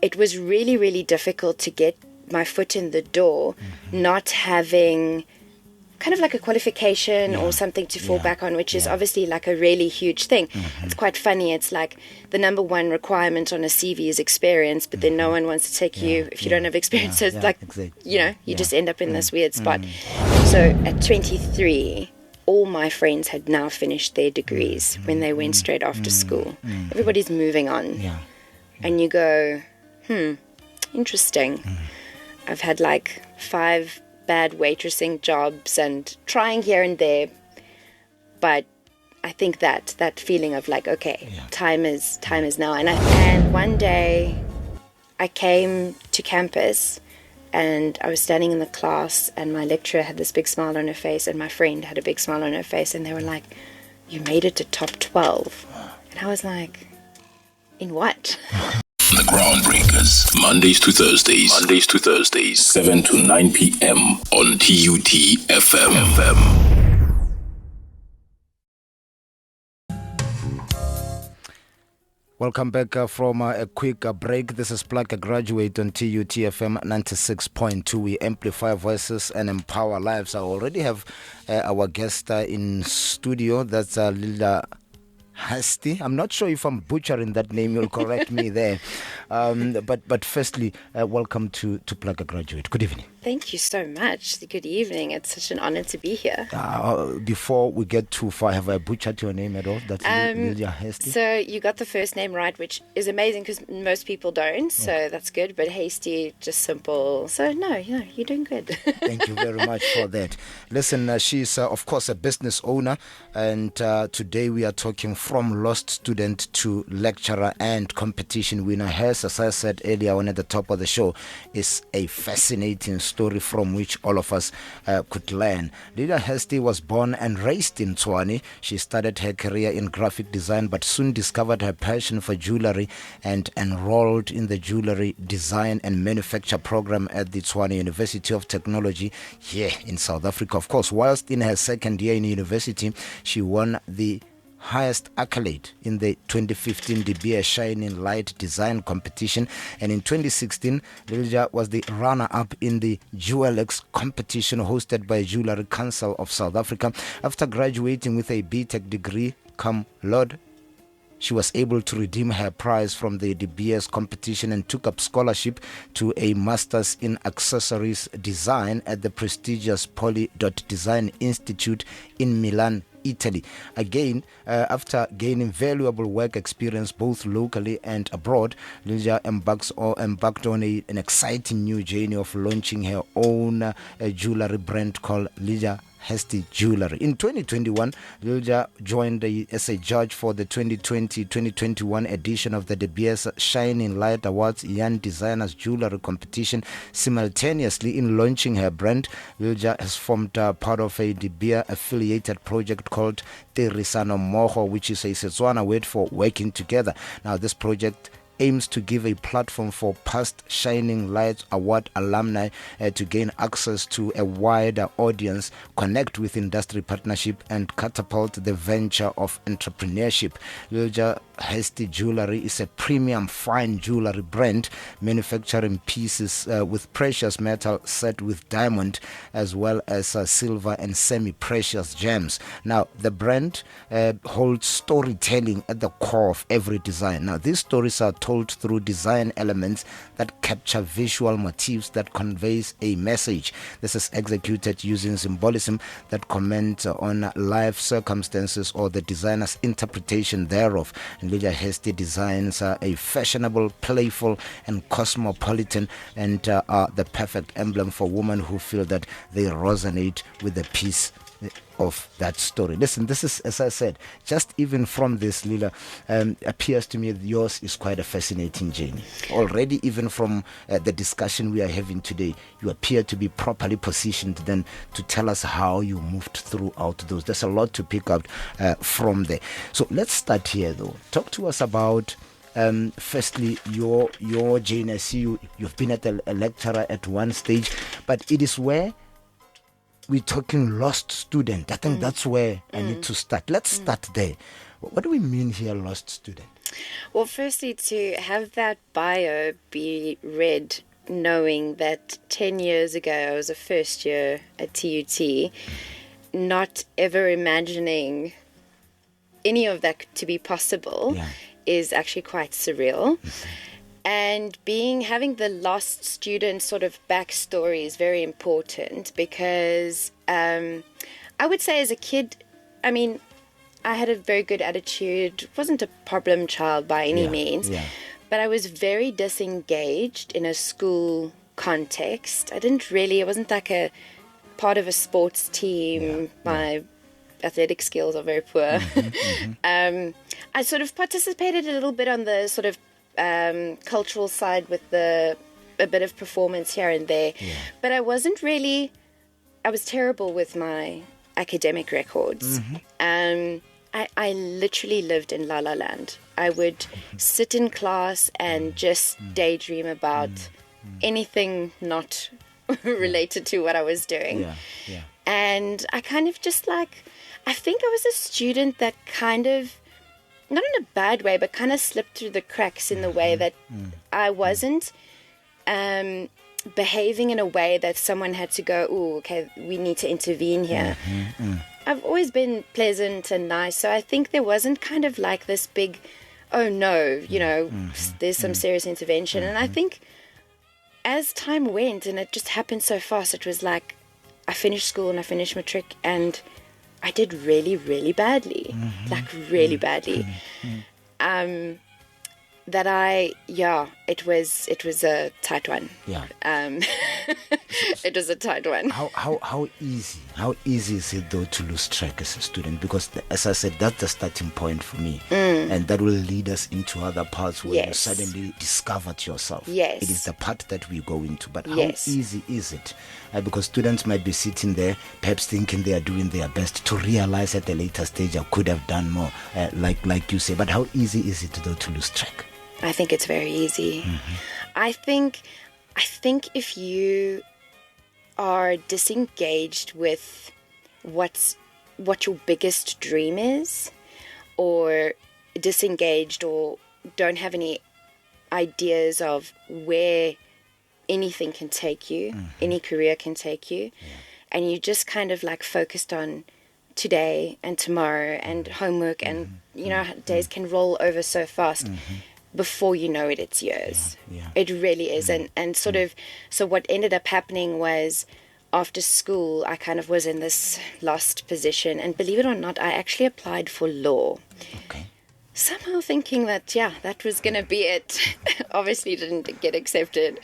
it was really, really difficult to get my foot in the door, not having kind of like a qualification or something to fall back on, which is obviously like a really huge thing. It's quite funny. It's like the number one requirement on a CV is experience, but then no one wants to take you if you don't have experience. So it's like, you just end up in this weird spot. So at 23, all my friends had now finished their degrees when they went straight after school. Everybody's moving on. And you go, interesting. I've had like 5 bad waitressing jobs and trying here and there, but I think that feeling of like, okay, time is now. And one day I came to campus and I was standing in the class and my lecturer had this big smile on her face and my friend had a big smile on her face, and they were like, you made it to top 12. And I was like, in what? The Groundbreakers, Mondays to Thursdays, 7 to 9 p.m. on TUT FM. Welcome back from a quick break. This is Plug a Graduate on TUT FM 96.2. We amplify voices and empower lives. I already have our guest in studio. That's Lilja Hastie. I'm not sure if I'm butchering that name. You'll correct me there. But firstly, welcome to Plug a Graduate. Good evening. Thank you so much. Good evening. It's such an honor to be here. Before we get too far, have I butchered your name at all? That's Lilja Hastie. So you got the first name right, which is amazing because most people don't. So that's good. But Hastie, just simple. So no, you're doing good. Thank you very much for that. Listen, she's of course a business owner, and today we are talking from lost student to lecturer and competition winner. Hers, as I said earlier on at the top of the show, is a fascinating story from which all of us could learn. Lilja Hastie was born and raised in Tshwane. She started her career in graphic design but soon discovered her passion for jewellery and enrolled in the Jewellery Design and Manufacture program at the Tshwane University of Technology here in South Africa. Of course, whilst in her second year in university, she won the highest accolade in the 2015 De Beers Shining Light Design Competition, and in 2016 Lilja was the runner-up in the Jewellex competition hosted by Jewellery Council of South Africa. After graduating with a BTech degree cum laude, she was able to redeem her prize from the De Beers competition and took up scholarship to a Master's in Accessories Design at the prestigious Poly.Design Institute in Milan, Italy. Again, after gaining valuable work experience both locally and abroad, Lilja embarked on an exciting new journey of launching her own jewellery brand called Lilja Hastie Jewellery. In 2021, Lilja joined as a judge for the 2020-2021 edition of the De Beers Shining Light Awards Young Designers Jewellery Competition. Simultaneously, in launching her brand, Lilja has formed part of a De Beers affiliated project called Tirisano Mmogo, which is a Setswana word for working together. Now, this project aims to give a platform for past Shining Light Award alumni to gain access to a wider audience, connect with industry partnership, and catapult the venture of entrepreneurship. Lilja Hastie Jewellery is a premium fine jewellery brand manufacturing pieces with precious metal set with diamond as well as silver and semi-precious gems. Now, the brand holds storytelling at the core of every design. Now, these stories are told through design elements that capture visual motifs that conveys a message. This is executed using symbolism that comment on life circumstances or the designer's interpretation thereof. And Lilja Hastie designs are a fashionable, playful, and cosmopolitan, and are the perfect emblem for women who feel that they resonate with the piece of that story. Listen, this is, as I said, just even from this, Lilja, appears to me that yours is quite a fascinating journey. Already, even from the discussion we are having today, you appear to be properly positioned then to tell us how you moved throughout those. There's a lot to pick up from there. So let's start here, though. Talk to us about firstly your journey. I see you've been at a lecturer at one stage, but it is where we're talking lost student. I think that's where I need to start. Let's start there. What do we mean here, lost student? Well, firstly, to have that bio be read knowing that 10 years ago I was a first year at TUT, not ever imagining any of that to be possible is actually quite surreal. And having the lost student sort of backstory is very important because I would say as a kid, I mean, I had a very good attitude, wasn't a problem child by any means, but I was very disengaged in a school context. I wasn't like a part of a sports team. My athletic skills are very poor. I sort of participated a little bit on the sort of cultural side with a bit of performance here and there, but I was terrible with my academic records. I literally lived in La La Land. I would sit in class and just daydream about anything not related to what I was doing. And I kind of just I think I was a student that kind of, not in a bad way, but kind of slipped through the cracks in the way that I wasn't behaving in a way that someone had to go, oh, okay, we need to intervene here. I've always been pleasant and nice, so I think there wasn't kind of like this big, oh no, there's some serious intervention. And I think as time went, and it just happened so fast, it was like I finished school and I finished matric and I did really, really badly, really badly. It was a tight one. It was a tight one. How easy is it though to lose track as a student? Because as I said, that's the starting point for me, and that will lead us into other parts where you suddenly discovered yourself. It is the part that we go into. But how easy is it? Because students might be sitting there, perhaps thinking they are doing their best, to realize at a later stage I could have done more, like you say. But how easy is it though to lose track? I think it's very easy. I think if you are disengaged with what your biggest dream is, or disengaged or don't have any ideas of where anything can take you, any career can take you, and you just kind of focused on today and tomorrow and homework, and days can roll over so fast. Before you know it, it's years. It really is. And sort of, so what ended up happening was, after school, I kind of was in this lost position. And believe it or not, I actually applied for law. Somehow thinking that, that was going to be it. Obviously didn't get accepted.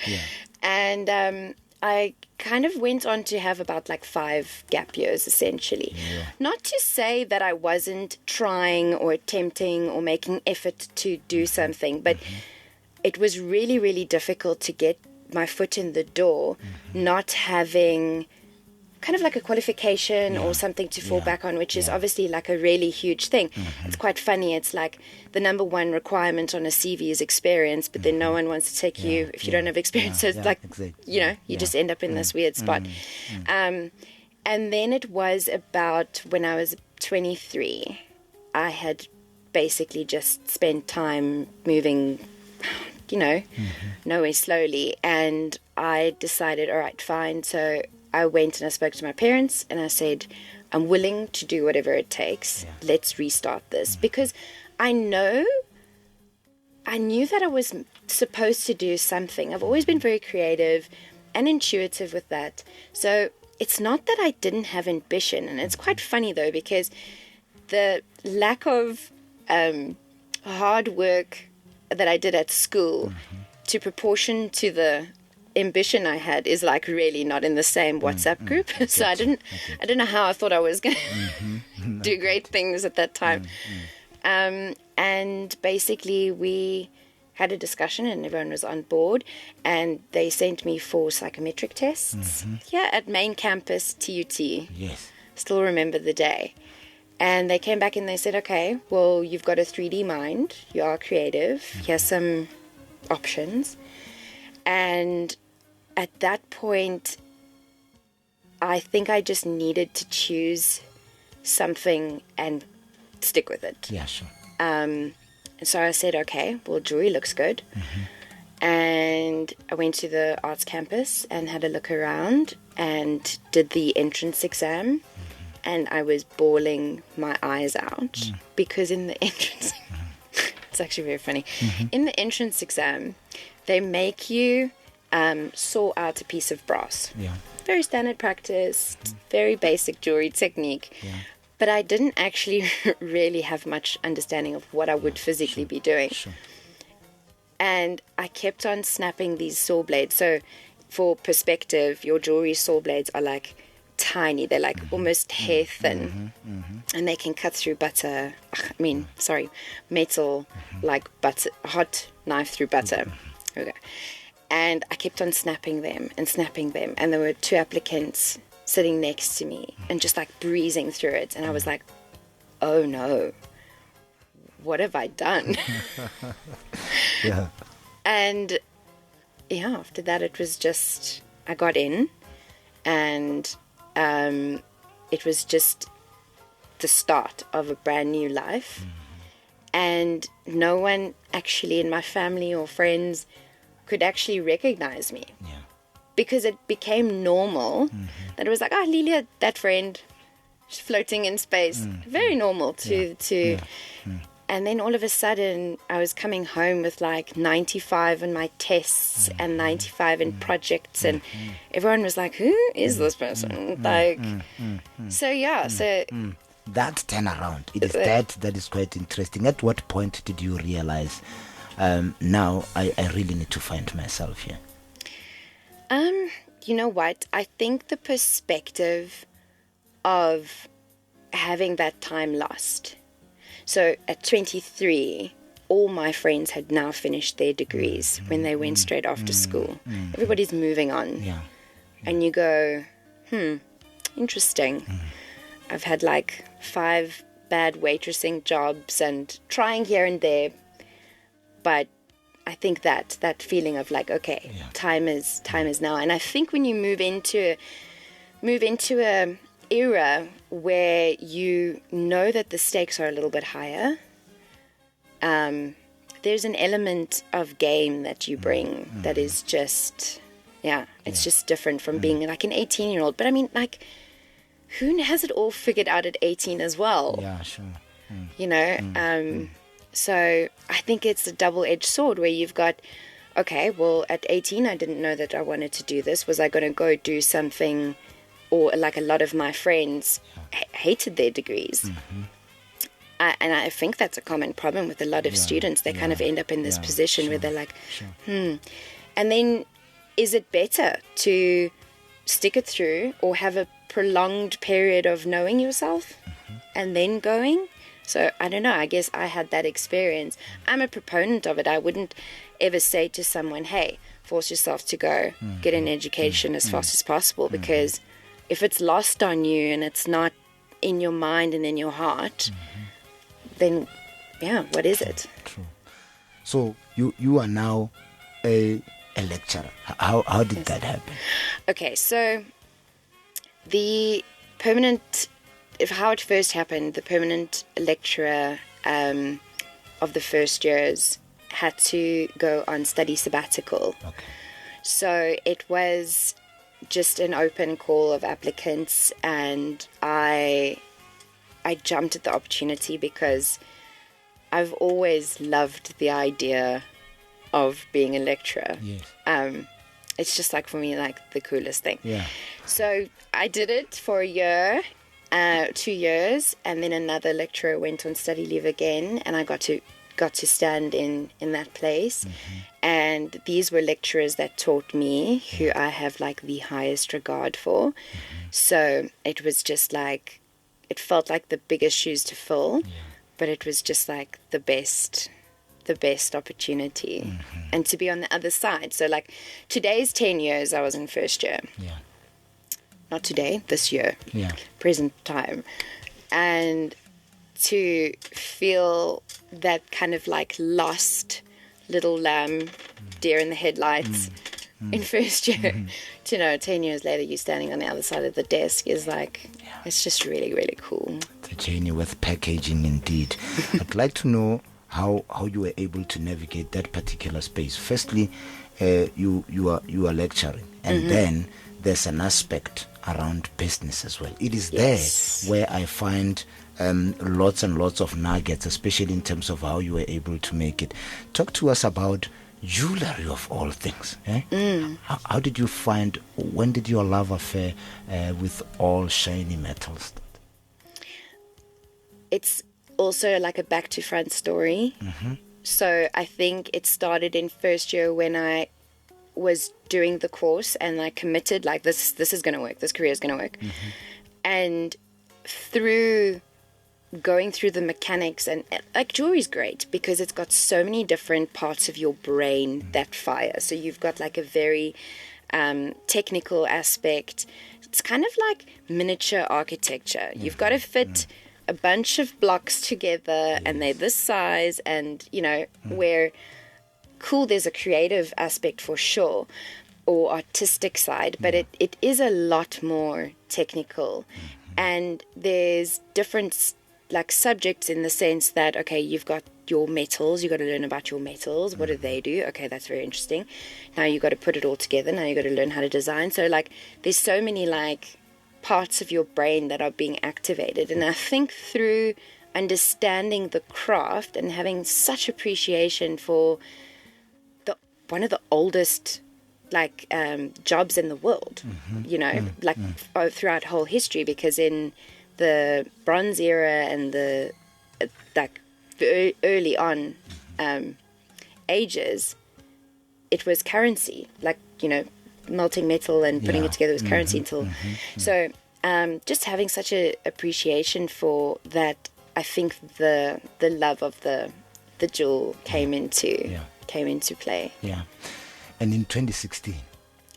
And I kind of went on to have about 5 gap years, essentially. Not to say that I wasn't trying or attempting or making effort to do something, but it was really, really difficult to get my foot in the door, not having kind of like a qualification or something to fall back on, which is obviously a really huge thing. It's quite funny. It's like the number one requirement on a CV is experience, but then no one wants to take you if you don't have experience. So it's you just end up in this weird spot. And then it was about when I was 23, I had basically just spent time moving, nowhere slowly. And I decided, all right, fine. So I went and I spoke to my parents and I said, I'm willing to do whatever it takes. Let's restart this. Because I knew that I was supposed to do something. I've always been very creative and intuitive with that. So it's not that I didn't have ambition. And it's quite funny though, because the lack of hard work that I did at school to proportion to the ambition I had is really not in the same WhatsApp group. So I don't know how I thought I was going to do great things at that time. And basically we had a discussion and everyone was on board, and they sent me for psychometric tests at main campus TUT. Still remember the day. And they came back and they said, okay, well, you've got a 3D mind, you are creative, here's some options. And at that point, I think I just needed to choose something and stick with it. Yeah, sure. And so I said, okay, well, jewelry looks good. And I went to the arts campus and had a look around and did the entrance exam. And I was bawling my eyes out because in the entrance, it's actually very funny. In the entrance exam, they make you saw out a piece of brass. Yeah. Very standard practice, very basic jewelry technique. Yeah. But I didn't actually really have much understanding of what I would physically be doing. Sure. And I kept on snapping these saw blades. So for perspective, your jewelry saw blades are like tiny. They're like almost hair thin. And they can cut through butter. Metal like butter, hot knife through butter. Okay. And I kept on snapping them. And there were 2 applicants sitting next to me and just like breezing through it. And I was like, oh no, what have I done? Yeah. And yeah, after that, it was just, I got in, and it was just the start of a brand new life. And no one actually in my family or friends could actually recognize me. Yeah. Because it became normal that it was like, oh, Lilja, that friend, she's floating in space. Very normal to And then all of a sudden, I was coming home with like 95 in my tests and 95 in projects, and everyone was like, who is this person? So that turnaround, it is that is quite interesting. At what point did you realize, now I really need to find myself here? You know what? I think the perspective of having that time lost. So at 23, all my friends had now finished their degrees when they went straight after school. Everybody's moving on. Yeah. And you go, interesting. I've had like 5 bad waitressing jobs and trying here and there. But I think that feeling of like, okay, time is now. And I think when you move into a era where you know that the stakes are a little bit higher, there's an element of game that you bring that is just, it's just different from being like an 18-year-old. But I mean, like, who has it all figured out at 18 as well? Yeah, sure. You know? So I think it's a double-edged sword where you've got, okay, well, at 18, I didn't know that I wanted to do this. Was I going to go do something, or like a lot of my friends hated their degrees? And I think that's a common problem with a lot of students. They kind of end up in this position where they're like, And then is it better to stick it through or have a prolonged period of knowing yourself and then going? So I don't know, I guess I had that experience. I'm a proponent of it. I wouldn't ever say to someone, hey, force yourself to go get an education as fast as possible, because if it's lost on you and it's not in your mind and in your heart, then what is it? True. So you are now a lecturer. How did that happen? Okay, so how it first happened, the permanent lecturer of the first years had to go on study sabbatical. Okay. So it was just an open call of applicants, and I jumped at the opportunity because I've always loved the idea of being a lecturer. Yes. It's just like, for me, like the coolest thing. Yeah. So I did it for a year, 2 years, and then another lecturer went on study leave again, and I got to stand in that place. And these were lecturers that taught me, who I have like the highest regard for. So it was just like, it felt like the biggest shoes to fill, but it was just like the best opportunity. And to be on the other side. So like today's 10 years I was in first year. Yeah. Not today, this year. Yeah. Present time. And to feel that kind of like lost little lamb, deer in the headlights in first year, to know 10 years later you're standing on the other side of the desk is like, it's just really, really cool. The journey with packaging indeed. I'd like to know, how you were able to navigate that particular space. Firstly, you are lecturing, and then there's an aspect around business as well. It is there where I find lots and lots of nuggets, especially in terms of how you were able to make it. Talk to us about jewelry of all things. How did you find, when did your love affair with all shiny metals start? It's also like a back to front story. So I think it started in first year when I was doing the course and I committed, like, this is going to work, this career is going to work. And through going through the mechanics, and like, jewelry's great because it's got so many different parts of your brain that fire. So you've got like a very technical aspect. It's kind of like miniature architecture. You've got to fit a bunch of blocks together, and they're this size, and where cool, there's a creative aspect for sure, or artistic side, but it is a lot more technical. And there's different like subjects in the sense that, okay, you've got your metals, you got to learn about your metals. What do they do? Okay, that's very interesting. Now you got to put it all together. Now you got to learn how to design. So like, there's so many like parts of your brain that are being activated. And I think through understanding the craft and having such appreciation for one of the oldest like jobs in the world, throughout whole history, because in the Bronze era and the like early on ages, it was currency, like melting metal and putting it together was currency until so just having such a appreciation for that. I think the love of the jewel came into play. And in 2016,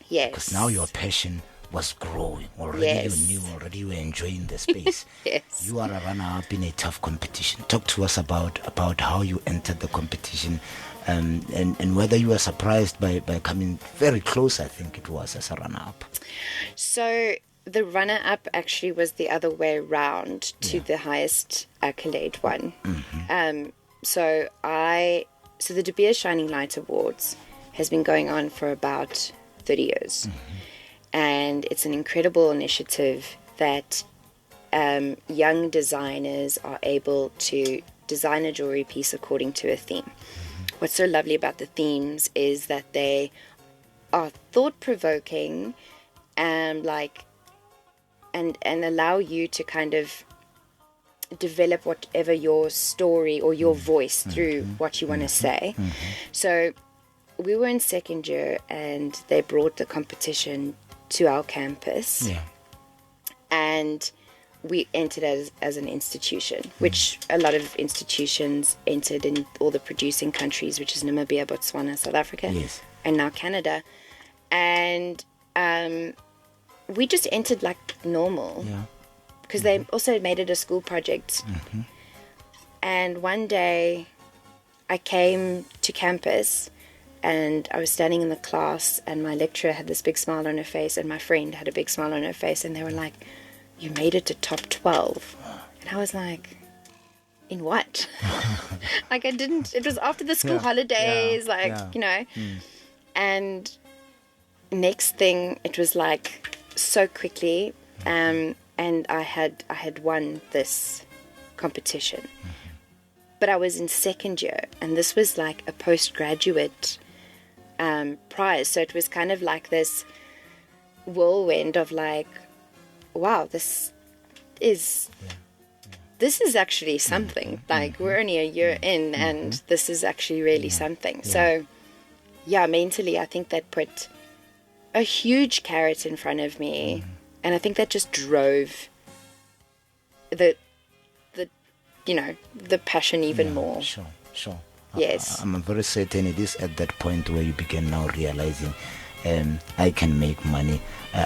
yes, because now your passion was growing already. You knew already, you were enjoying the space. Yes, you are a runner-up in a tough competition. Talk to us about how you entered the competition, and whether you were surprised by coming very close. I think it was, as a runner-up. So the runner-up actually was the other way around to the highest accolade one. So the De Beers Shining Light Awards has been going on for about 30 years. And it's an incredible initiative that young designers are able to design a jewelry piece according to a theme. What's so lovely about the themes is that they are thought-provoking and allow you to kind of develop whatever your story or your voice through what you want to say. So we were in second year and they brought the competition to our campus, and we entered as an institution, which a lot of institutions entered in all the producing countries, which is Namibia, Botswana, South Africa, and now Canada. And we just entered like normal, because they also made it a school project. And one day I came to campus and I was standing in the class, and my lecturer had this big smile on her face, and my friend had a big smile on her face, and they were like, "You made it to top 12. And I was like, "In what?" Like, I didn't, it was after the school holidays, and next thing it was like so quickly, and I had won this competition. But I was in second year, and this was like a postgraduate prize. So it was kind of like this whirlwind of like, wow, this is actually something. Like, we're only a year in, and this is actually really something. So, mentally, I think that put a huge carrot in front of me, and I think that just drove the passion even more. Sure. Yes. I'm very certain it is at that point where you begin now realizing I can make money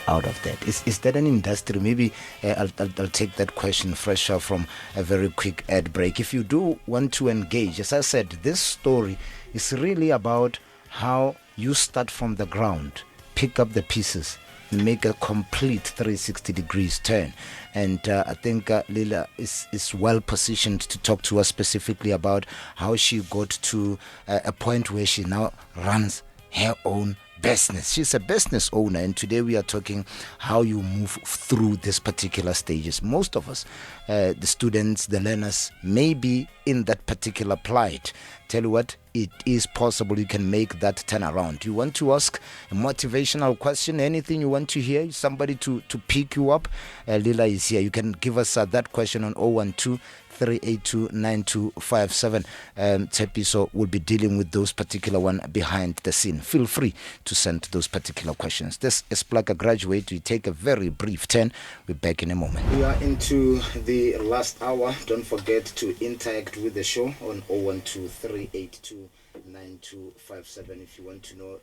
out of that. Is that an industry? Maybe I'll take that question fresher from a very quick ad break. If you do want to engage, as I said, this story is really about how you start from the ground, pick up the pieces, and make a complete 360 degrees turn. And I think Lila is well positioned to talk to us specifically about how she got to a point where she now runs her own business. She's a business owner, and today we are talking how you move through these particular stages. Most of us, the students, the learners, may be in that particular plight. Tell you what, it is possible. You can make that turnaround. You want to ask a motivational question, anything you want to hear, somebody to pick you up, Lila is here. You can give us that question on 012 3829257. Tepiso will be dealing with those particular one behind the scene. Feel free to send those particular questions. This is Plug a Graduate. We take a very brief turn. We're back in a moment. We are into the last hour. Don't forget to interact with the show on 012 3829257 if you want to know.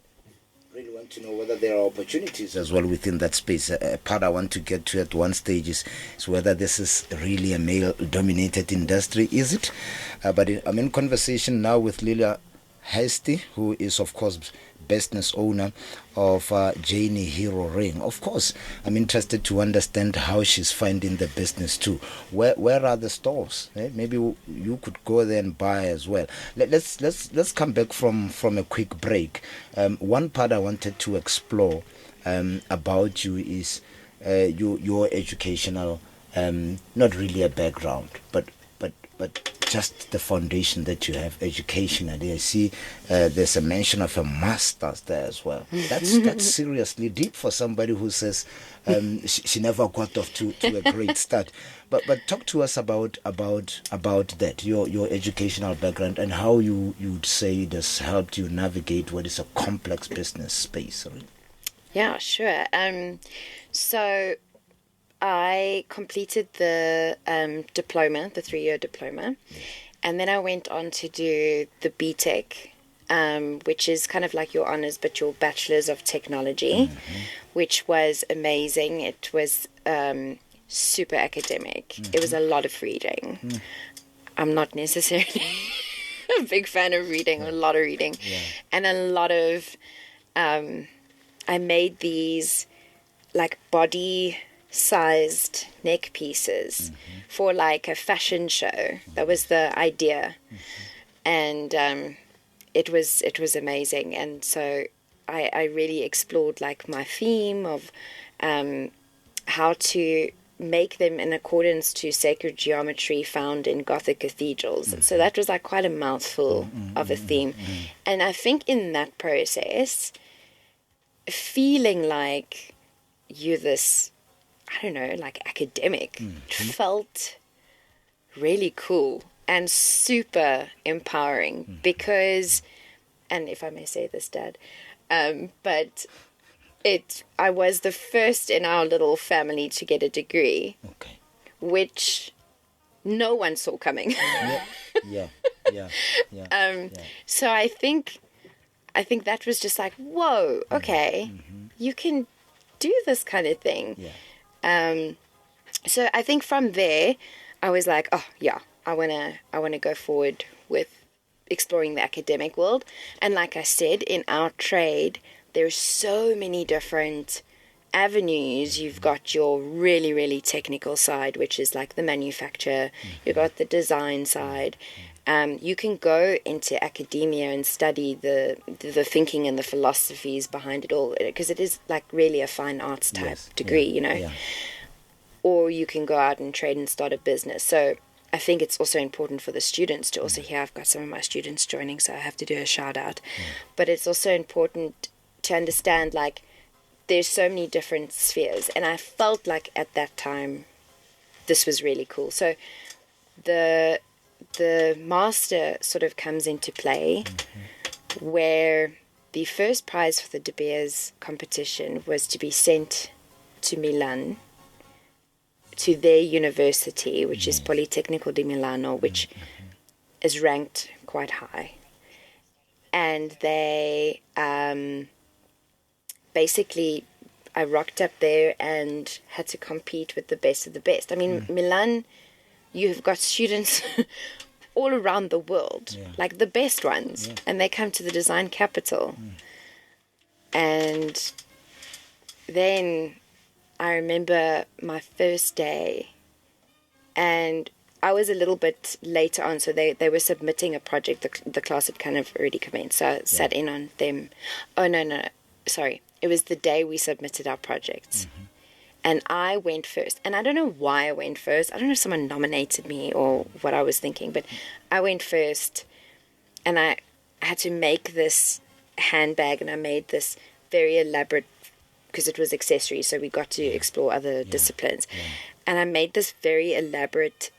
Really want to know whether there are opportunities as well within that space. A part I want to get to at one stage is whether this is really a male-dominated industry. Is it? But I'm in conversation now with Lilja Hastie, who is, of course, business owner of Janie Hero Ring. Of course, I'm interested to understand how she's finding the business too. Where are the stores? Maybe you could go there and buy as well. Let's come back from a quick break. One part I wanted to explore about you is your educational, not really a background, but just the foundation that you have educationally. I see there's a mention of a master's there as well. That's seriously deep for somebody who says she never got off to a great start. But talk to us about that, your educational background, and how you'd say it has helped you navigate what is a complex business space. Yeah, sure. So I completed the diploma, the 3-year diploma, and then I went on to do the BTEC, which is kind of like your honors, but your bachelor's of technology, which was amazing. It was super academic. It was a lot of reading. I'm not necessarily a big fan of reading, a lot of reading, and a lot of, I made these like body sized neck pieces for like a fashion show. That was the idea. And it was amazing. And so I really explored like my theme of how to make them in accordance to sacred geometry found in Gothic cathedrals. So that was like quite a mouthful of a theme. And I think in that process, feeling like you're this, I don't know, like academic, felt really cool and super empowering because, and if I may say this, Dad, but I was the first in our little family to get a degree, which no one saw coming. So I think that was just like, whoa, okay, you can do this kind of thing. So I think from there, I was like, oh yeah, I wanna go forward with exploring the academic world. And like I said, in our trade, there's so many different avenues. You've got your really, really technical side, which is like the manufacture. You've got the design side. You can go into academia and study the thinking and the philosophies behind it all, because it is like really a fine arts type degree, you know. Or you can go out and trade and start a business. So I think it's also important for the students to also hear. I've got some of my students joining, so I have to do a shout out. But it's also important to understand like there's so many different spheres, and I felt like at that time this was really cool. So the master sort of comes into play, where the first prize for the De Beers competition was to be sent to Milan, to their university, which is Politecnico di Milano, which is ranked quite high. And they basically, I rocked up there and had to compete with the best of the best. I mean, Milan, you've got students all around the world, like the best ones, and they come to the design capital. And then I remember my first day, and I was a little bit later on, so they were submitting a project. The class had kind of already commenced, so I sat in on them. Oh, no, sorry. It was the day we submitted our projects. And I went first. And I don't know why I went first. I don't know if someone nominated me or what I was thinking, but I went first, and I had to make this handbag, and I made this very elaborate, because it was accessories, so we got to explore other disciplines. And I made this very elaborate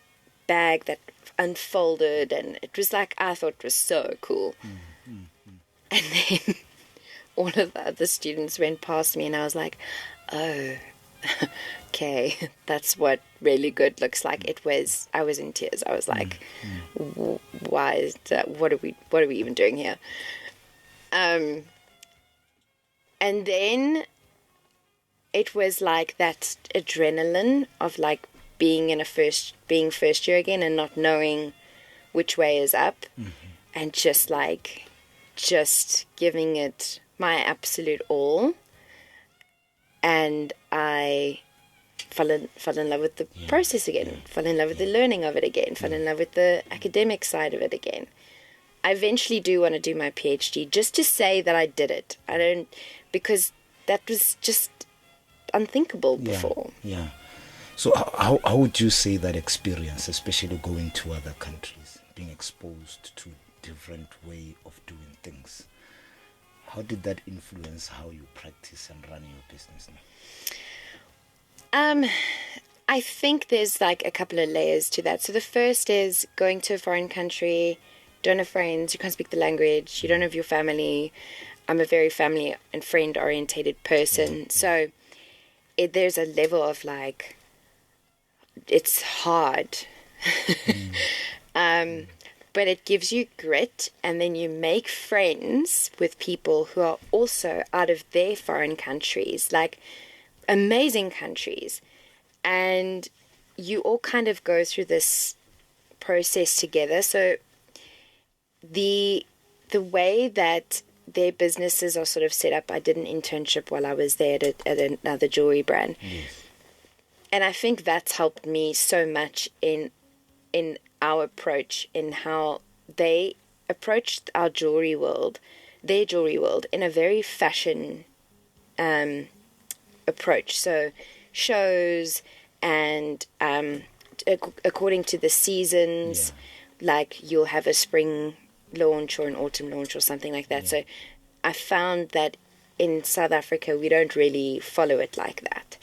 bag that unfolded, and it was like, I thought it was so cool. And then all of the other students went past me, and I was like, oh, okay, that's what really good looks like. I was in tears. I was like, why is that? What are we even doing here? And then it was like that adrenaline of like being first year again and not knowing which way is up, and just giving it my absolute all. And I fell in love with the process again, fell in love with the learning of it again, fell in love with the academic side of it again. I eventually do want to do my PhD, just to say that I did it. I don't, because that was just unthinkable before. So how would you say that experience, especially going to other countries, being exposed to different way of doing things, how did that influence how you practice and run your business now? I think there's like a couple of layers to that. So the first is going to a foreign country, don't have friends, you can't speak the language, you don't have your family. I'm a very family and friend orientated person. So there's a level of like, it's hard. But it gives you grit, and then you make friends with people who are also out of their foreign countries, like amazing countries. And you all kind of go through this process together. So the way that their businesses are sort of set up, I did an internship while I was there at another jewelry brand. And I think that's helped me so much in our approach, in how they approached our jewelry world, their jewelry world, in a very fashion approach. So shows and according to the seasons, like you'll have a spring launch or an autumn launch or something like that. So I found that in South Africa we don't really follow it like that.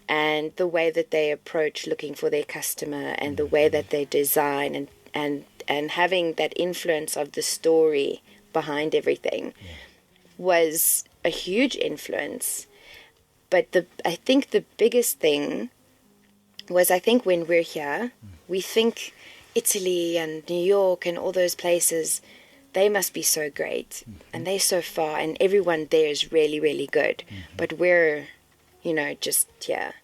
And the way that they approach looking for their customer, and the way that they design, and having that influence of the story behind everything was a huge influence. But I think the biggest thing was, I think when we're here, we think Italy and New York and all those places, they must be so great, and they're so far, and everyone there is really, really good. But we're, just here.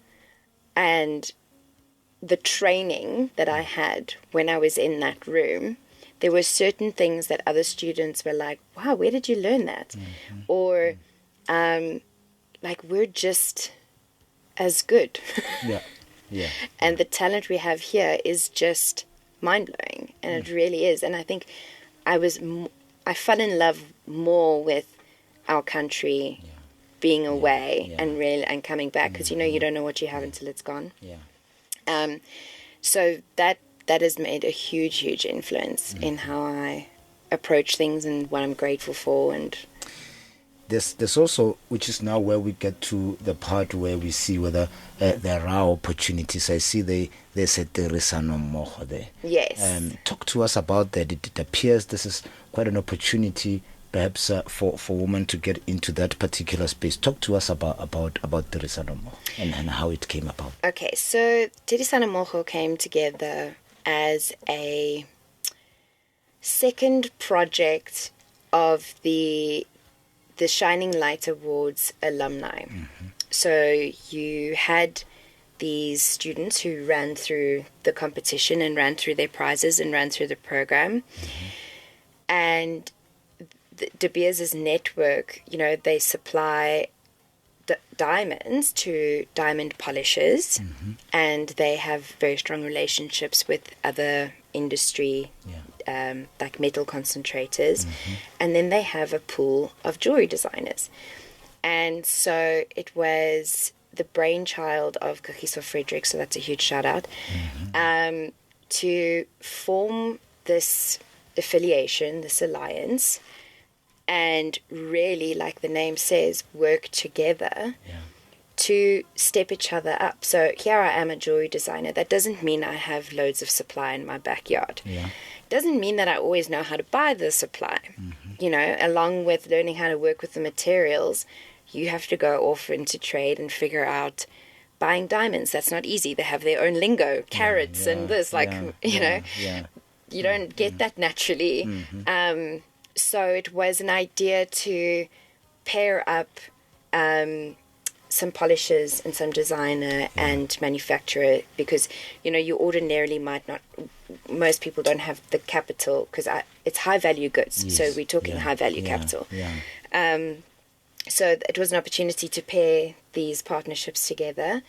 And the training that I had when I was in that room, there were certain things that other students were like, wow, where did you learn that? Or, like, we're just as good. And the talent we have here is just mind-blowing, and it really is. And I think I fell in love more with our country, being away and coming back, because you don't know what you have until it's gone. So that has made a huge influence in how I approach things and what I'm grateful for. And there's also, which is now where we get to the part where we see whether there are opportunities. I see there's a tirisano mmogo there. Yes. Talk to us about that. It appears this is quite an opportunity, perhaps for women to get into that particular space. Talk to us about tirisano mmogo and how it came about. Okay, so tirisano mmogo came together as a second project of the Shining Light Awards alumni. So you had these students who ran through the competition and ran through their prizes and ran through the program. And De Beers' network, they supply diamonds to diamond polishers, and they have very strong relationships with other industry, like metal concentrators, and then they have a pool of jewelry designers. And so it was the brainchild of Kagiso Frederick, so that's a huge shout out, to form this affiliation, this alliance, and really, like the name says, work together to step each other up. So here I am, a jewelry designer. That doesn't mean I have loads of supply in my backyard. Doesn't mean that I always know how to buy the supply. You know, along with learning how to work with the materials, you have to go off into trade and figure out buying diamonds. That's not easy. They have their own lingo, carats and this, you don't get that naturally. So it was an idea to pair up some polishers and some designer and manufacturer, because, you know, you ordinarily might not, most people don't have the capital, because it's high value goods. So we're talking high value capital. So it was an opportunity to pair these partnerships together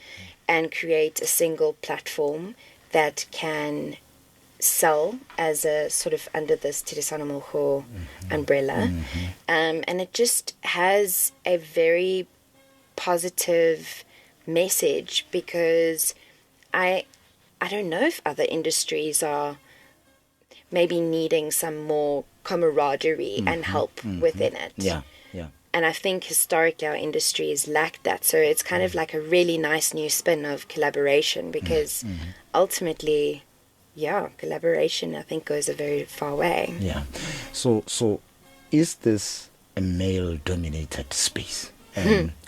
and create a single platform that can sell as a sort of under this Tirisano Moho umbrella. And it just has a very positive message, because I don't know if other industries are maybe needing some more camaraderie and help within it. And I think historically our industry has lacked that. So it's kind of like a really nice new spin of collaboration, because ultimately, collaboration, I think, goes a very far way. So is this a male-dominated space?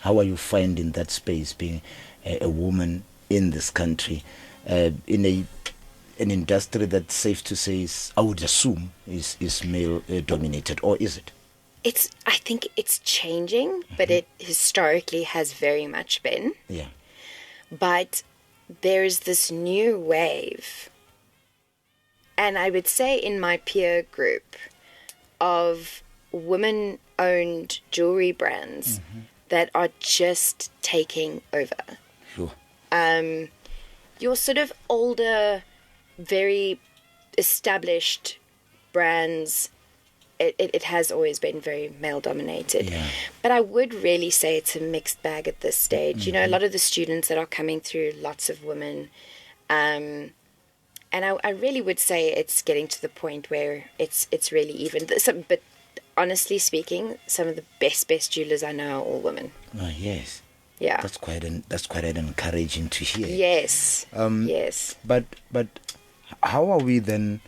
How are you finding that space, being a woman in this country, in an industry that's safe to say is, I would assume, is male-dominated, or is it? I think it's changing, but it historically has very much been. But there's this new wave, and I would say in my peer group, of women-owned jewelry brands that are just taking over. Your sort of older, very established brands, it has always been very male-dominated. But I would really say it's a mixed bag at this stage. You know, a lot of the students that are coming through, lots of women. And I really would say it's getting to the point where it's really even. But honestly speaking, some of the best jewelers I know are all women. Oh, yes. Yeah. That's quite an encouraging to hear. Yes. Yes. But how are we then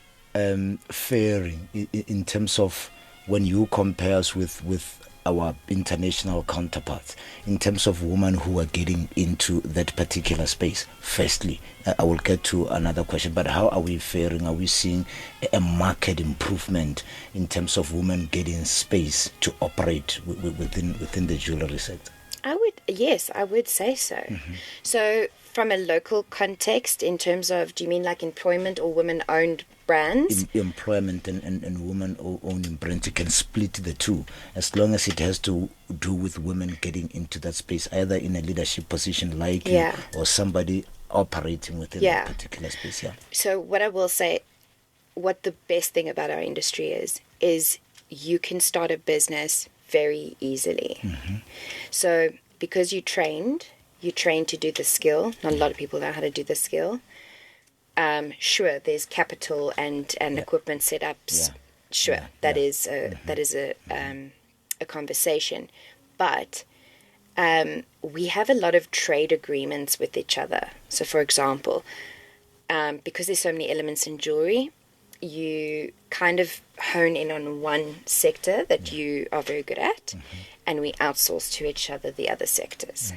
faring in terms of when you compare us with our international counterparts, in terms of women who are getting into that particular space? Firstly, I will get to another question, but how are we faring? Are we seeing a market improvement in terms of women getting space to operate within the jewelry sector? I would say so. So from a local context, in terms of, do you mean like employment or women-owned brands? Employment and women-owned brands, you can split the two, as long as it has to do with women getting into that space, either in a leadership position like you, or somebody operating within that particular space. So what I will say, what the best thing about our industry is you can start a business very easily. So because you trained to do the skill. Not a lot of people know how to do the skill. Sure, there's capital and equipment setups. Sure, that is a conversation, but we have a lot of trade agreements with each other. So, for example, because there's so many elements in jewelry, you kind of hone in on one sector that you are very good at, and we outsource to each other the other sectors.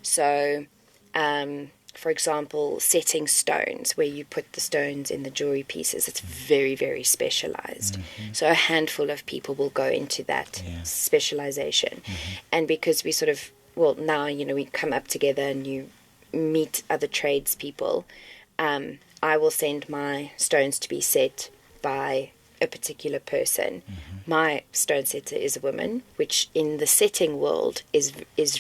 So, for example, setting stones, where you put the stones in the jewelry pieces, it's very, very specialized. So a handful of people will go into that specialization. And because we sort of, now, we come up together and you meet other tradespeople, I will send my stones to be set by a particular person. My stone setter is a woman, which in the setting world is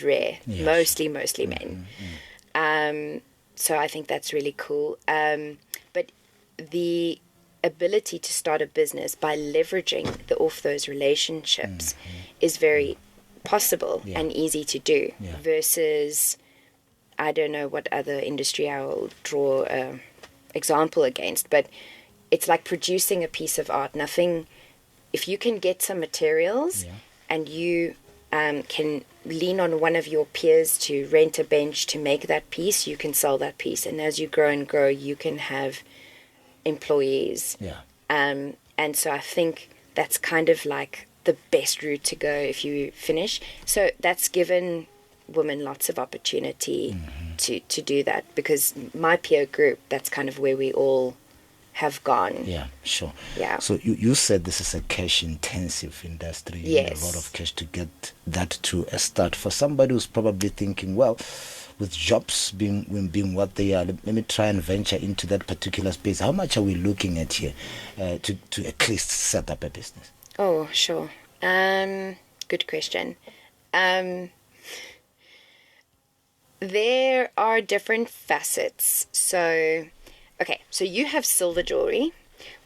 rare. Yes. Mostly men. So I think that's really cool. But the ability to start a business by leveraging off those relationships is very possible and easy to do versus, I don't know what other industry I will draw an example against, but it's like producing a piece of art. Nothing, if you can get some materials and you can lean on one of your peers to rent a bench to make that piece, you can sell that piece. And as you grow and grow, you can have employees. And so I think that's kind of like the best route to go if you finish. So that's given women lots of opportunity to do that, because my peer group, that's kind of where we all have gone. Yeah, sure. Yeah. So you said this is a cash intensive industry. You need a lot of cash to get that to a start. For somebody who's probably thinking, well, with jobs being what they are, let me try and venture into that particular space. How much are we looking at here to at least set up a business? Oh, sure. Good question. There are different facets. So you have silver jewelry,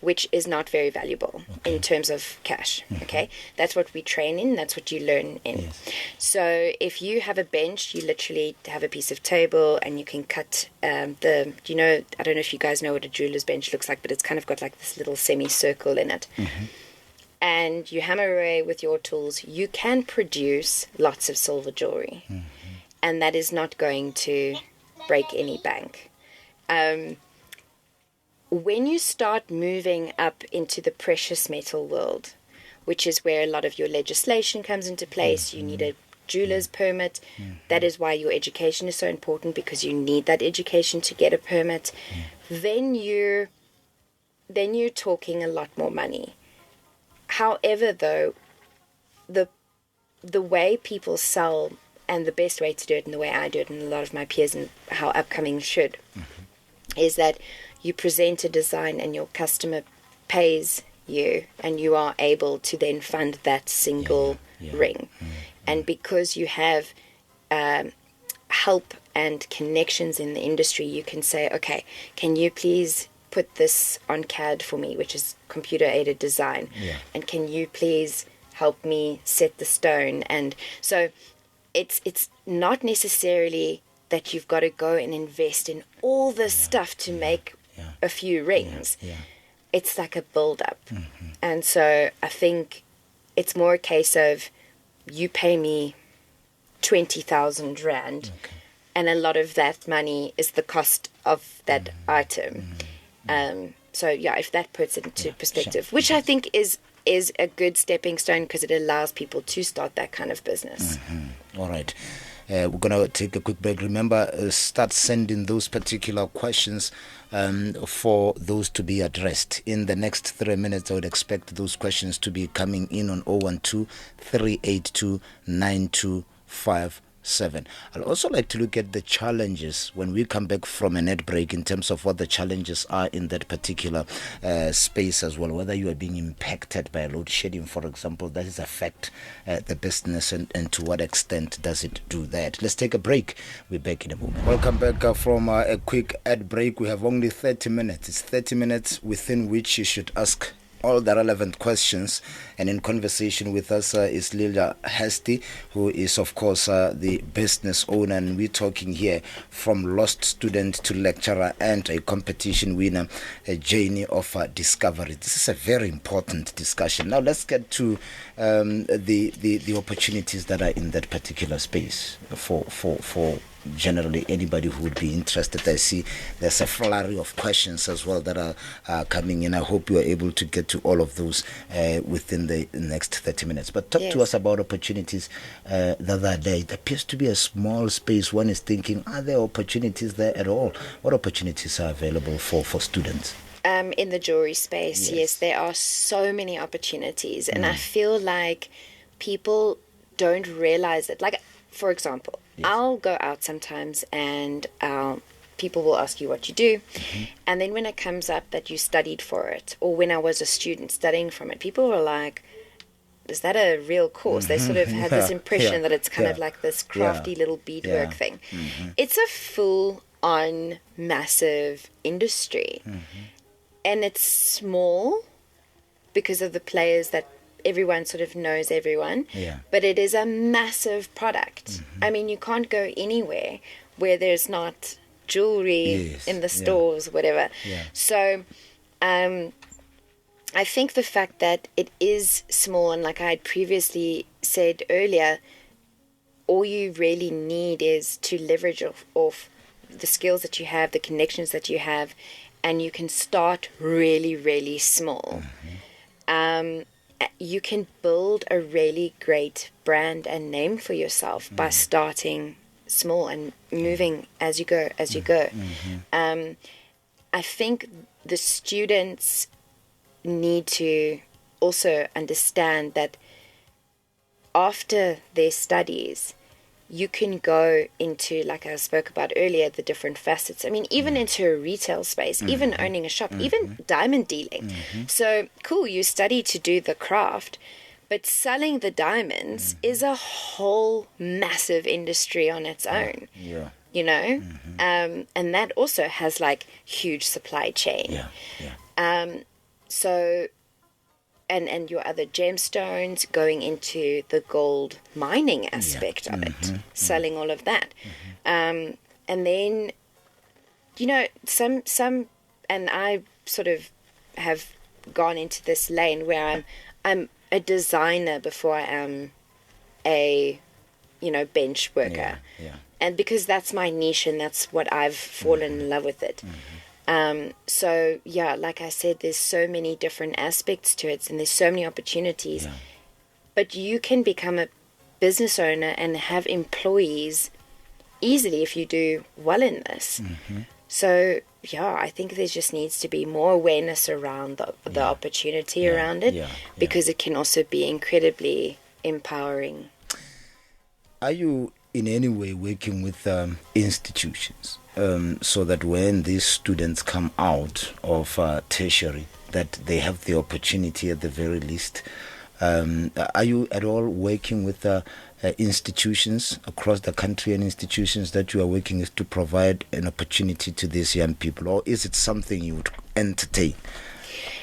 which is not very valuable in terms of cash. Okay, that's what we train in. That's what you learn in. Yes. So if you have a bench, you literally have a piece of table, and you can cut I don't know if you guys know what a jeweler's bench looks like, but it's kind of got like this little semicircle in it. And you hammer away with your tools. You can produce lots of silver jewelry, and that is not going to break any bank. When you start moving up into the precious metal world, which is where a lot of your legislation comes into place, you need a jeweler's permit. That is why your education is so important, because you need that education to get a permit. Then you're talking a lot more money. However, though, the way people sell, and the best way to do it, and the way I do it, and a lot of my peers and how upcoming should, is that you present a design and your customer pays you, and you are able to then fund that single ring. And because you have help and connections in the industry, you can say, okay, can you please put this on CAD for me, which is computer aided design, and can you please help me set the stone? And so it's not necessarily that you've got to go and invest in all this stuff to make a few rings. It's like a build up. And so I think it's more a case of, you pay me 20,000 rand, and a lot of that money is the cost of that item. So if that puts it into perspective, which I think is a good stepping stone, because it allows people to start that kind of business. All right. We're going to take a quick break. Remember, start sending those particular questions for those to be addressed. In the next 3 minutes, I would expect those questions to be coming in on 012-382-9257. I'd also like to look at the challenges when we come back from an ad break, in terms of what the challenges are in that particular space as well, whether you are being impacted by load shedding, for example. Does it affect the business, and to what extent does it do that? Let's take a break. We're back in a moment. Welcome back from a quick ad break. We have only 30 minutes. It's 30 minutes within which you should ask all the relevant questions. And in conversation with us is Lilja Hastie, who is of course the business owner, and we're talking here from lost student to lecturer and a competition winner, a journey of discovery. This is a very important discussion. Now let's get to the opportunities that are in that particular space for generally anybody who would be interested. I see there's a flurry of questions as well that are coming in. I hope you are able to get to all of those within the next 30 minutes. But talk to us about opportunities that are there. It appears to be a small space. One is thinking, are there opportunities there at all? What opportunities are available for students? In the jewelry space, yes, there are so many opportunities. And I feel like people don't realize it. Like, for example, I'll go out sometimes and I'll people will ask you what you do. And then when it comes up that you studied for it, or when I was a student studying from it, people were like, is that a real course? They sort of had this impression that it's kind of like this crafty little beadwork thing. It's a full-on massive industry. And it's small because of the players that everyone sort of knows everyone. But it is a massive product. I mean, you can't go anywhere where there's not jewelry in the stores, whatever. So I think the fact that it is small, and like I had previously said earlier, all you really need is to leverage off the skills that you have, the connections that you have, and you can start really, really small. You can build a really great brand and name for yourself by starting small and moving as you go. I think the students need to also understand that after their studies, you can go into, like I spoke about earlier, the different facets. I mean, even into a retail space, even owning a shop, even diamond dealing. So, cool, you study to do the craft, but selling the diamonds is a whole massive industry on its own. You know? And that also has, like, huge supply chain. So, and your other gemstones, going into the gold mining aspect of it, selling all of that. And then, you know, some, and I sort of have gone into this lane where I'm a designer before I am a, you know, bench worker. And because that's my niche and that's what I've fallen in love with it. So, yeah, like I said, there's so many different aspects to it and there's so many opportunities. But you can become a business owner and have employees easily if you do well in this. So, yeah, I think there just needs to be more awareness around the opportunity around it because it can also be incredibly empowering. Are you in any way working with institutions so that when these students come out of tertiary, that they have the opportunity at the very least? Are you at all working with institutions across the country and institutions that you are working with to provide an opportunity to these young people, or is it something you would entertain?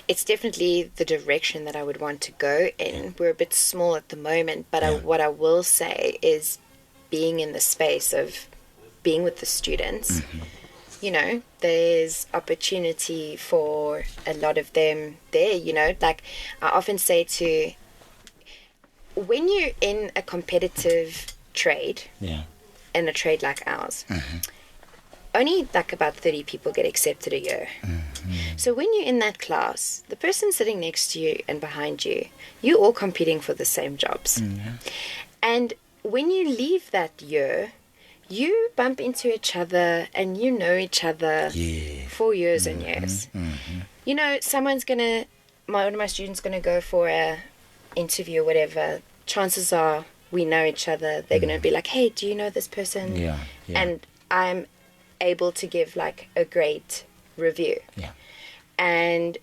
It's definitely the direction that I would want to go in. We're a bit small at the moment, but what I will say is being in the space of being with the students, you know, there's opportunity for a lot of them there, you know. Like I often say to, when you're in a competitive trade, in a trade like ours, only like about 30 people get accepted a year. So when you're in that class, the person sitting next to you and behind you, you're all competing for the same jobs. And when you leave that year, you bump into each other and you know each other for years and years. You know, one of my students going to go for a interview or whatever. Chances are we know each other. They're going to be like, hey, do you know this person? And I'm able to give like a great review. And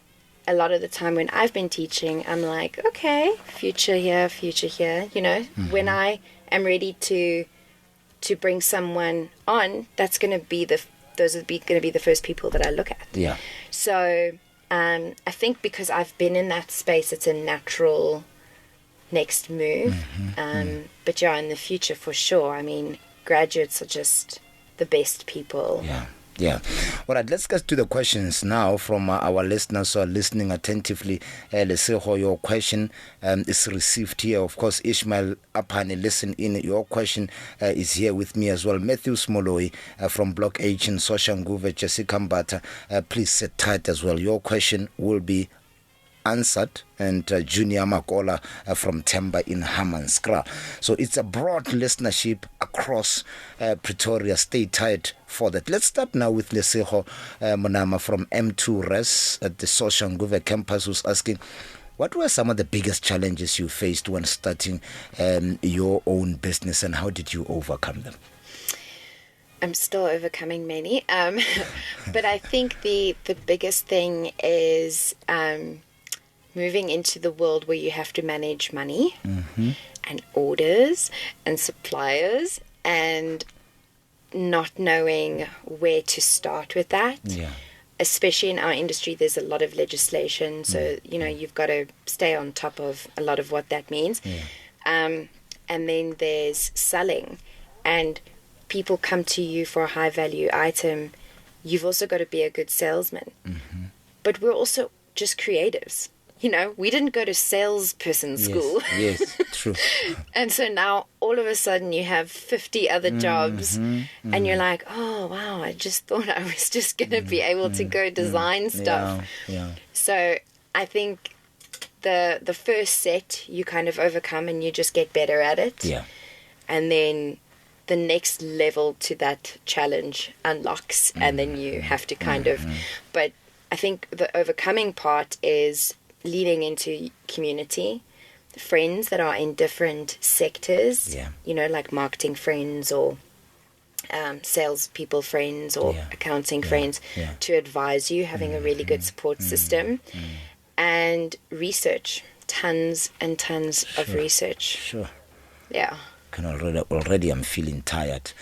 a lot of the time when I've been teaching, I'm like, okay, future here, you know. When I am ready to bring someone on, those are going to be the first people that I look at. So I think because I've been in that space, it's a natural next move. But yeah, in the future for sure. I mean, graduates are just the best people. All right, let's get to the questions now from our listeners who are listening attentively. Let's see how your question is received here. Of course, Ishmael Apane, listen in. Your question is here with me as well. Matthew Smoloi from Block H in Soshanguve, Jessica Mbata. Please sit tight as well. Your question will be answered, and Junior Makola from Temba in Hammanskraal. So it's a broad listenership across Pretoria. Stay tight for that. Let's start now with Leseho Monama from M2 Res at the Soshanguve campus, who's asking, what were some of the biggest challenges you faced when starting your own business, and how did you overcome them? I'm still overcoming many. But I think the biggest thing is moving into the world where you have to manage money and orders and suppliers and not knowing where to start with that. Yeah. Especially in our industry, there's a lot of legislation. So, you've got to stay on top of a lot of what that means. Yeah. And then there's selling. And people come to you for a high value item. You've also got to be a good salesman. But we're also just creatives. We didn't go to salesperson school. Yes, true. And so now all of a sudden you have 50 other jobs and you're like, oh, wow, I just thought I was just going to be able to go design stuff. Yeah. So I think the first set you kind of overcome and you just get better at it. Yeah. And then the next level to that challenge unlocks and then you have to kind of... But I think the overcoming part is leading into community, friends that are in different sectors, like marketing friends or salespeople friends or accounting friends to advise you, having a really good support system, and research, tons and tons of research. Sure. Yeah. Already I'm feeling tired.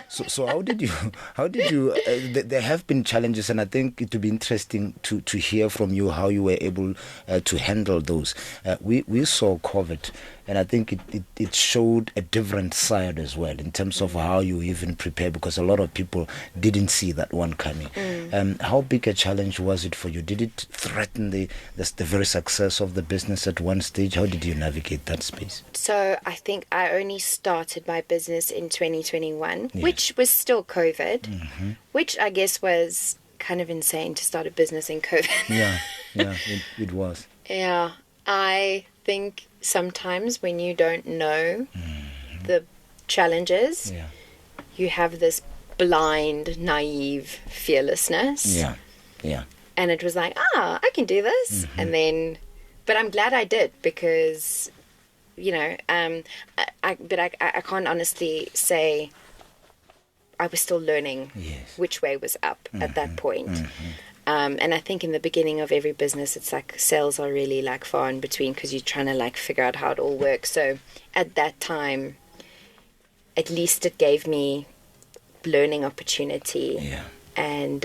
So how did you there have been challenges, and I think it would be interesting to hear from you how you were able to handle those. We saw COVID, and I think it showed a different side as well in terms of how you even prepare, because a lot of people didn't see that one coming. How big a challenge was it for you? Did it threaten the very success of the business at one stage? How did you navigate that space? So I think I only started my business in 2021, which was still COVID, which I guess was kind of insane to start a business in COVID. Yeah, it was. Yeah, I think sometimes when you don't know the challenges, you have this blind, naive fearlessness. Yeah. And it was like, I can do this. And then, but I'm glad I did, because, I can't honestly say I was still learning which way was up at that point. And I think in the beginning of every business, it's like sales are really like far in between, because you're trying to like figure out how it all works. So at that time, at least it gave me learning opportunity. And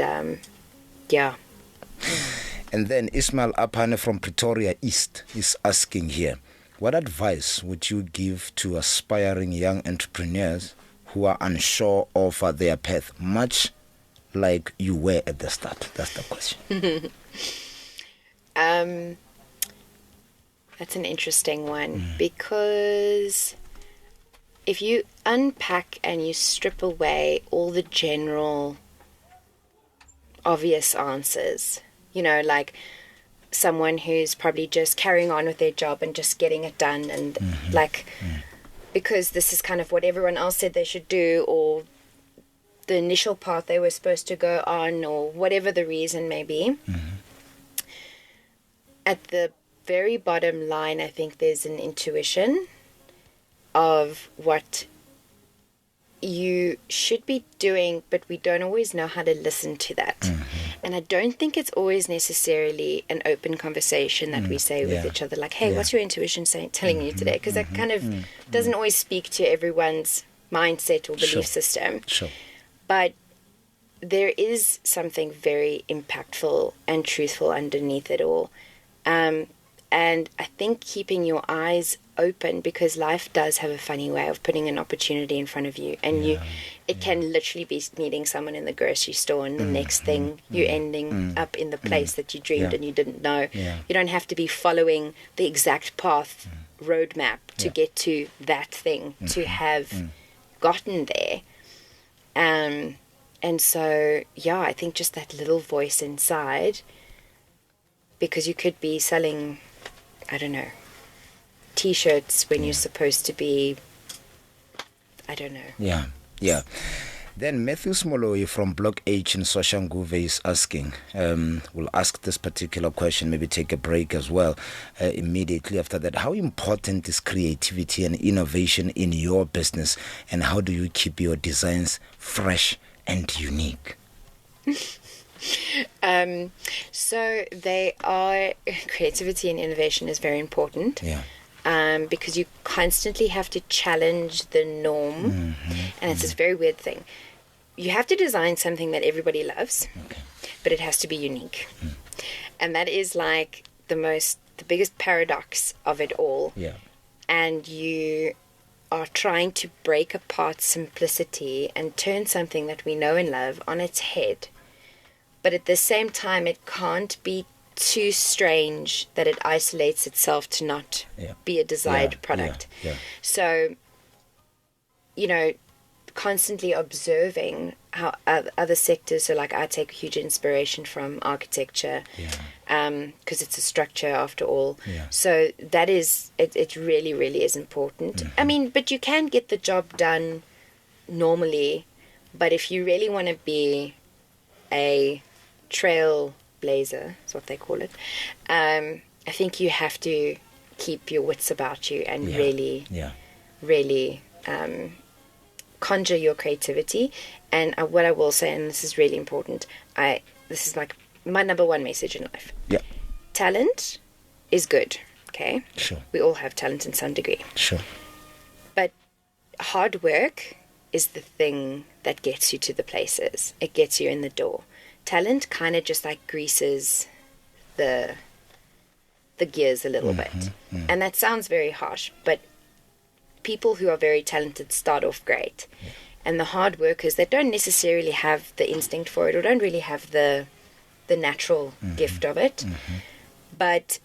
And then Ismail Apane from Pretoria East is asking here, what advice would you give to aspiring young entrepreneurs who are unsure of their path, much like you were at the start? That's the question. That's an interesting one, because if you unpack and you strip away all the general obvious answers, like someone who's probably just carrying on with their job and just getting it done, and because this is kind of what everyone else said they should do, or the initial path they were supposed to go on, or whatever the reason may be. At the very bottom line, I think there's an intuition of what you should be doing, but we don't always know how to listen to that. And I don't think it's always necessarily an open conversation that we say with each other, like, hey, what's your intuition telling you today? Because that kind of doesn't always speak to everyone's mindset or belief system. But there is something very impactful and truthful underneath it all. And I think keeping your eyes open, because life does have a funny way of putting an opportunity in front of you, and it can literally be meeting someone in the grocery store, and the next thing you're ending up in the place that you dreamed and you didn't know. You don't have to be following the exact path roadmap to get to that thing to have gotten there. And so I think just that little voice inside, because you could be selling, I don't know, t-shirts when you're supposed to be, I don't know. Then Matthew Smoloi from Block H in Soshanguve is asking, we'll ask this particular question, maybe take a break as well immediately after that. How important is creativity and innovation in your business, and how do you keep your designs fresh and unique? So creativity and innovation is very important. Yeah. Because you constantly have to challenge the norm, and it's this very weird thing. You have to design something that everybody loves, but it has to be unique, and that is like the biggest paradox of it all. Yeah. And you are trying to break apart simplicity and turn something that we know and love on its head, but at the same time, it can't be too strange that it isolates itself to not be a desired product. So, constantly observing how other sectors, so like I take huge inspiration from architecture, because it's a structure after all. So that is, it really, really is important. I mean, but you can get the job done normally, but if you really want to be a trailblazer, is what they call it, I think you have to keep your wits about you and really conjure your creativity. And what I will say, and this is really important, this is like my number one message in life. Talent is good, okay? Sure. We all have talent in some degree. Sure. But hard work is the thing that gets you to the places. It gets you in the door. Talent kind of just like greases the gears a little bit. And that sounds very harsh, but people who are very talented start off great. And the hard workers that don't necessarily have the instinct for it or don't really have the natural gift of it, but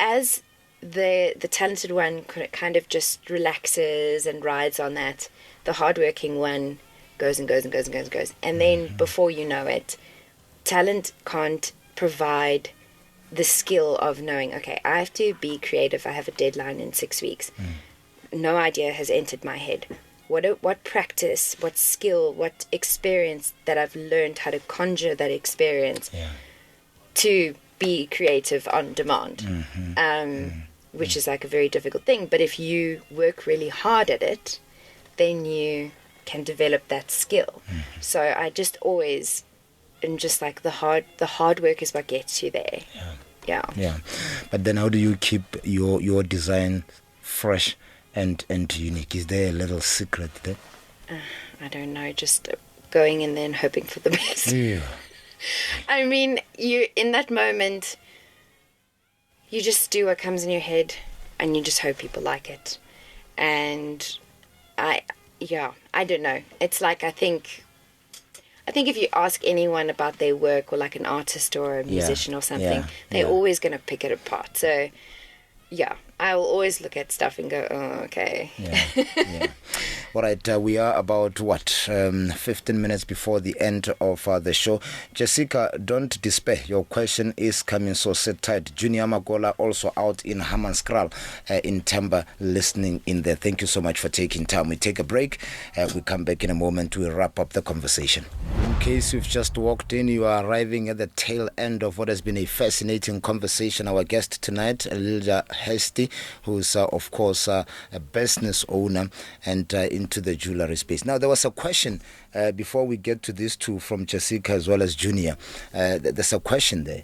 as the talented one kind of just relaxes and rides on that, the hardworking one goes and goes and goes and goes and goes. And then before you know it, talent can't provide the skill of knowing, okay, I have to be creative. I have a deadline in 6 weeks. No idea has entered my head. What practice, what skill, what experience that I've learned how to conjure that experience to be creative on demand, which is like a very difficult thing. But if you work really hard at it, then you can develop that skill. So I just always, and just like the hard work is what gets you there. Yeah. But then how do you keep your design fresh and unique? Is there a little secret there? I don't know, just going in there and hoping for the best. I mean, you in that moment, you just do what comes in your head and you just hope people like it. And I don't know. It's like, I think if you ask anyone about their work, or like an artist or a musician or something, they're always going to pick it apart. So I will always look at stuff and go, oh, okay. All right, we are about 15 minutes before the end of the show. Jessica, don't despair. Your question is coming, so sit tight. Junior Magola also out in Hammanskraal in Temba, listening in there. Thank you so much for taking time. We take a break. We come back in a moment. We'll wrap up the conversation. In case you've just walked in, you are arriving at the tail end of what has been a fascinating conversation. Our guest tonight, Lilja Hastie, who's of course a business owner and into the jewellery space. Now, there was a question before we get to these two from Jessica as well as Junior. There's a question there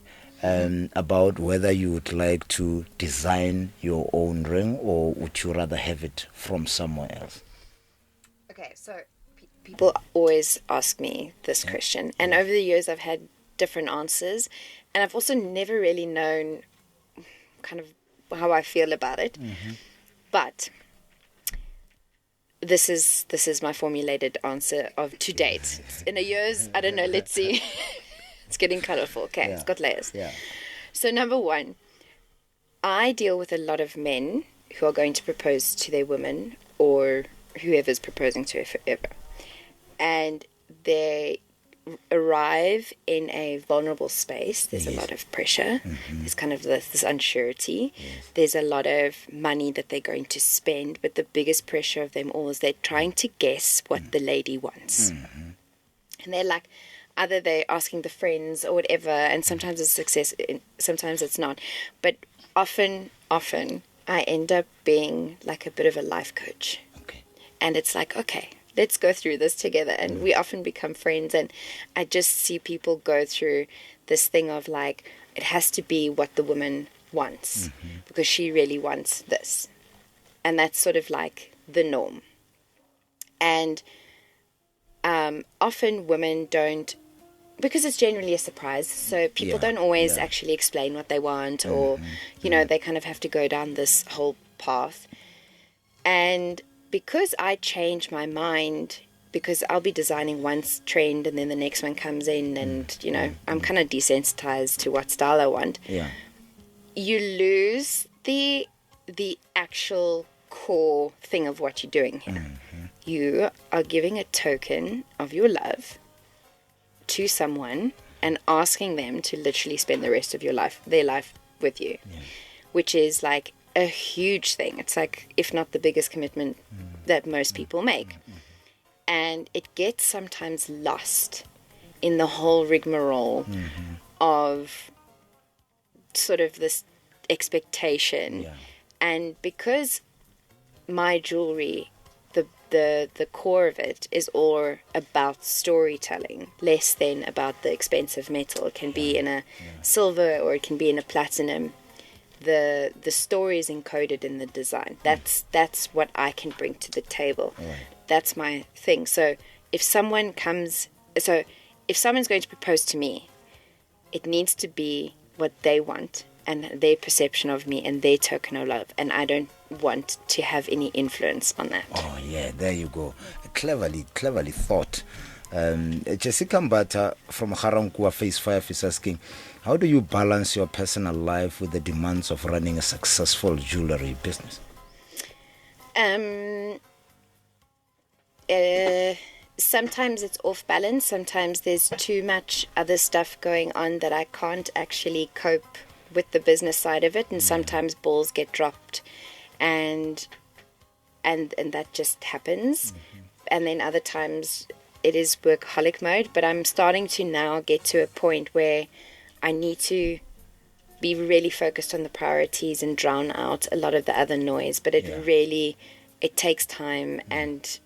about whether you would like to design your own ring, or would you rather have it from somewhere else? Okay, so people always ask me this question, and over the years I've had different answers, and I've also never really known kind of how I feel about it. But this is my formulated answer of to date. In a year's, I don't know, let's see. It's getting colorful. Okay, it's got layers. So number one, I deal with a lot of men who are going to propose to their women, or whoever's proposing to her forever. And they arrive in a vulnerable space, there's a lot of pressure. There's kind of this unsurety. There's a lot of money that they're going to spend, but the biggest pressure of them all is they're trying to guess what the lady wants. And they're like, either they're asking the friends or whatever, and sometimes it's success, sometimes it's not. But often I end up being like a bit of a life coach. Okay. And it's like, okay, let's go through this together. And we often become friends. And I just see people go through this thing of like, it has to be what the woman wants because she really wants this. And that's sort of like the norm. And often women don't, because it's generally a surprise, so people don't always actually explain what they want, or, you know, they kind of have to go down this whole path. And because I change my mind, because I'll be designing one trend and then the next one comes in, and, you know, I'm kind of desensitized to what style I want. Yeah. You lose the actual core thing of what you're doing here. You are giving a token of your love to someone and asking them to literally spend the rest of their life with you, which is like a huge thing. It's like, if not the biggest commitment that most people make. And it gets sometimes lost in the whole rigmarole of sort of this expectation. And because my jewelry, the core of it is all about storytelling, less than about the expensive metal. It can be in a silver or it can be in a platinum. The story is encoded in the design. That's what I can bring to the table. That's my thing. So if someone's going to propose to me, it needs to be what they want and their perception of me and their token of love, and I don't want to have any influence on that. Oh yeah, there you go. Cleverly thought. Jessica Mbata from Harankua Phase 5 is asking, how do you balance your personal life with the demands of running a successful jewellery business? Sometimes it's off balance. Sometimes there's too much other stuff going on that I can't actually cope with the business side of it, and sometimes balls get dropped, and that just happens. And then other times it is workaholic mode, but I'm starting to now get to a point where I need to be really focused on the priorities and drown out a lot of the other noise. But it takes time, and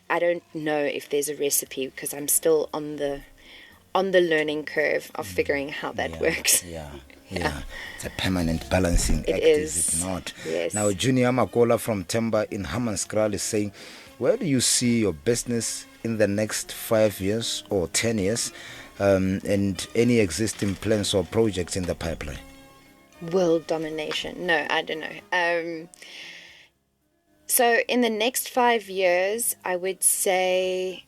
I don't know if there's a recipe, because I'm still on the learning curve of figuring how that works. It's a permanent balancing act, is it not? Yes. Now, Junior Makola from Temba in Hammanskraal is saying, where do you see your business in the next 5 years or 10 years, and any existing plans or projects in the pipeline? World domination. No, I don't know. So in the next 5 years, I would say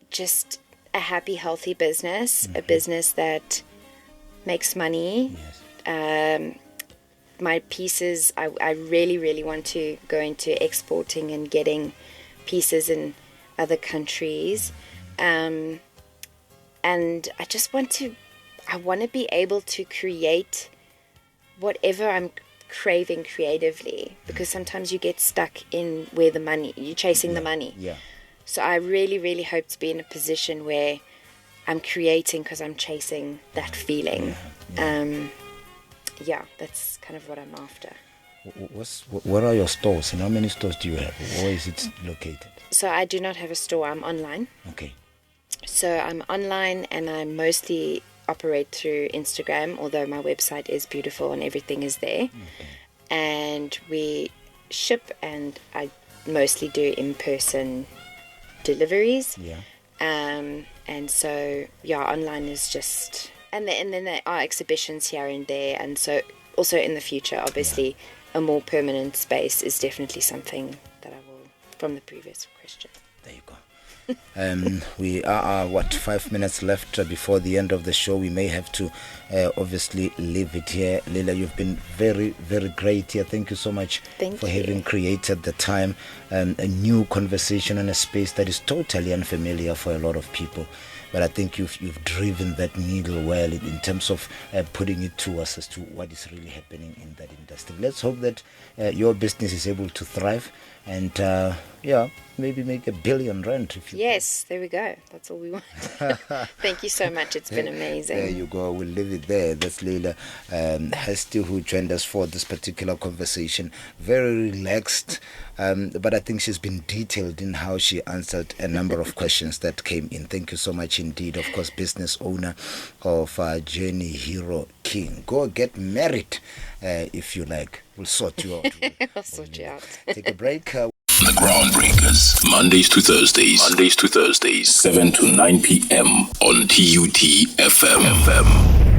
just a happy, healthy business, a business that makes money. My pieces, I really, really want to go into exporting and getting pieces in other countries. And I just want to be able to create whatever I'm craving creatively, because sometimes you get stuck in where you're chasing the money. So I really, really hope to be in a position where I'm creating because I'm chasing that feeling. That's kind of what I'm after. What are your stores, and how many stores do you have? Where is it located? So I do not have a store. I'm online. Okay. So I'm online, and I mostly operate through Instagram, although my website is beautiful and everything is there. And we ship, and I mostly do in-person deliveries. And so online is just, and then there are exhibitions here and there, and so also in the future, obviously, a more permanent space is definitely something that I will, from the previous question. There you go. We are, 5 minutes left before the end of the show. We may have to obviously leave it here. Lila, you've been very, very great here. Thank you so much for having created the time, a new conversation in a space that is totally unfamiliar for a lot of people. But I think you've driven that needle well in terms of putting it to us as to what is really happening in that industry. Let's hope that your business is able to thrive and maybe make R1 billion if you Yes, there we go. That's all we want. Thank you so much. It's been amazing. There you go. We'll leave it there. That's Lilja Hastie, who joined us for this particular conversation. Very relaxed, but I think she's been detailed in how she answered a number of questions that came in. Thank you so much indeed. Of course, business owner of Journey Hero King. Go get married if you like. We'll sort you out. I'll sort you out. Take a break. The Groundbreakers, Mondays to Thursdays, 7 to 9 p.m. on TUT FM.